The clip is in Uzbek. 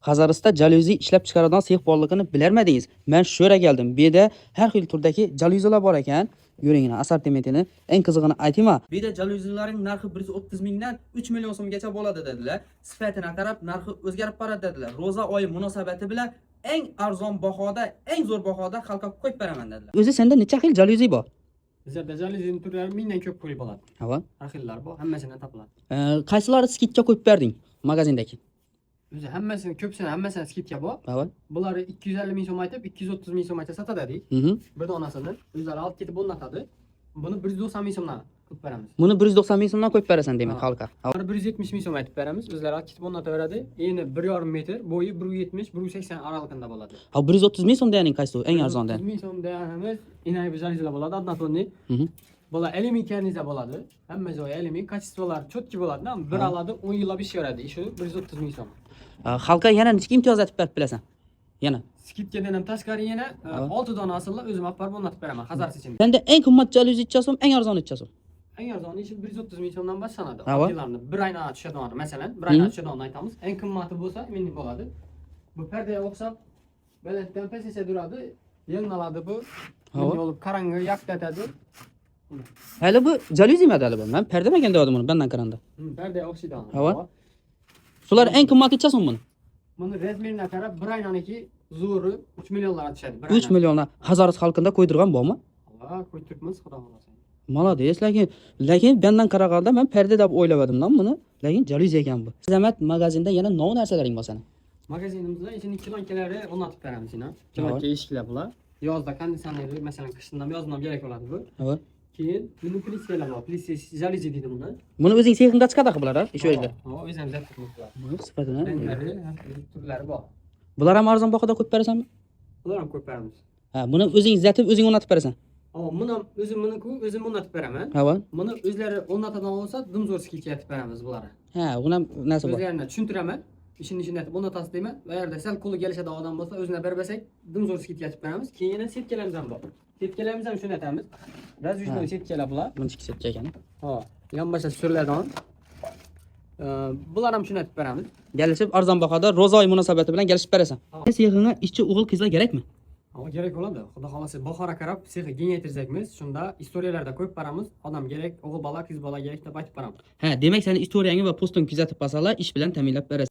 Hazaristda jalyuzi ishlab chiqaradigan sex borligini bilarmidingiz? Men shu yerga keldim. Bu yerda har xil turdagi jalyuzilar bor ekan. Yuring, assortimentini eng qizig'ini aytaymi? Bu yerda jalyuzilarning narxi 130 mingdan 3 million so'mgacha bo'ladi dedilar. Sifatini qarab narxi o'zgarib boradi dedilar. Ro'za oyi munosabati bilan eng arzon bahoda, eng zo'r bahoda xalqqa qo'yib beraman dedilar. O'zi senda necha xil jalyuzi bor? Bizlarda jalyuzining turlari mingdan ko'p qo'yib bo'ladi. Ha. Har xillari bor, hammasidan topiladi. Qaysilari skidga qo'yib berding magazindagi? O'zi hammasini skidga bor. Ha. Bular 250 ming so'm aytib, 230 ming so'm aytsa sotadi. Bir donasini o'zlari olib ketib o'rnatadi. Buni 190 ming so'mdan qilib beramiz. Buni 190 ming so'mdan qo'yib berasan demak xalqqa. Buni 170 ming so'm aytib beramiz. O'zlari olib ketib o'rnataveradi. Eni 1,5 metr, bo'yi 170, 180 oralig'ida bo'ladi. Ha, 130 ming so'mda ya'ni qaysi eng arzondan? 130 ming so'mda hamamiz inay jalyuzilar bo'ladi, odnatonni. Bular alüminiy karniza bo'ladi. Hamma joyi alüminiy, kачестволар chotki bo'ladi. Bir oladi, 10 yillab ishlaveradi. Ishi 130 ming so'm. Xalqqa yana necha imtiyoz aytib berib bilasan? Yana Skidkadan ham tashqari yana 6 dona asilla o'zim olib borib o'rnatib beraman Hazarist uchun. Senda eng qimmat jalyuzi necha so'm, eng arzoni necha so'm? Eng arzoni ishi 130 ming so'mdan boshlanadi. Ha. Oddilarni bir oyna tushadigan, masalan, bir oyna tushadigan aytamiz. Eng qimmati bo'lsa, ming bo'ladi. Bu perdaga o'xshab balanddan pastgacha turadi. Yengiladi bu. Bunday olib qarangi yaqtatadi. Hali bu jalyuzi modeli bu. Men perdamagan dedim buni bandan qaranda. Perdaga o'xshaydi. Ha. Shular eng qimmati necha so'm buni? Buni razmeriga qarab bir oynaniki zo'ri 3 millionlarga tushadi. 3 millionlar Hazarist xalqida qo'ydirgan bormi? Ha, qo'ytiribmiz, xudo xolasa. Молодец, lekin bandan qaraganda men perda deb o'ylagandim buni, lekin jalyuzi ekan bu. Zamat magazinda yana nov narsalaring bor seni. Magazinimizda ichini kilonkalari o'rnatib beramiz, kilonka eshiklar bular. Yozda konditsionerli, masalan, qishda yozda kerak bo'ladi bu. Ha. Keyin buni pliskalar bor. Pliska jalyuzi deydi buni. Buni o'zing sexingda chiqadi bular, ish o'yingda. Ha, o'zim zaptimiz bor. Bu sifatini. Ranglari, turlari bor. Bular ham arzon bahoda qo'yib berasanmi? Bular ham qo'yib beramiz. Ha, buni o'zing zatib, o'zing o'rnatib berasan. Buni o'zim o'rnatib beraman. Ha. Buni o'zlari o'rnatadigan bo'lsa, dimzo'r skidga aytib beramiz bularni. Ha, uni ham narsa bor. O'zlarini tushuntiraman. Ishini aytib o'rnatasiz deyman. Va yerda sal qo'li kelishadigan odam bo'lsa, o'zini berbasak, dimzo'r skidga aytib beramiz. Keyin yana setkalarimiz ham bor. Setkalarimiz ham shuni aytamiz. Razvijnoy setkalar bular. Bunchiki setka ekan. Ha, yonboshqa suriladigan. Bular ham shuni aytib beramiz. Kelishib arzon bahoda ro'zoy munosabati bilan kelishib berasan. Sexingga ishchi o'g'il qizlar kerakmi? Kerak bo'ladi. Xudo xolasa bahora qarab sexni kengaytirsakmiz, shunda istoriyalarda qo'yib beramiz. Odam kerak, o'g'il bola, qiz bola kerak deb aytib beramiz. Ha, demak seni istoriyangni va postini kuzatib borsalar, ish bilan ta'minlab berasan.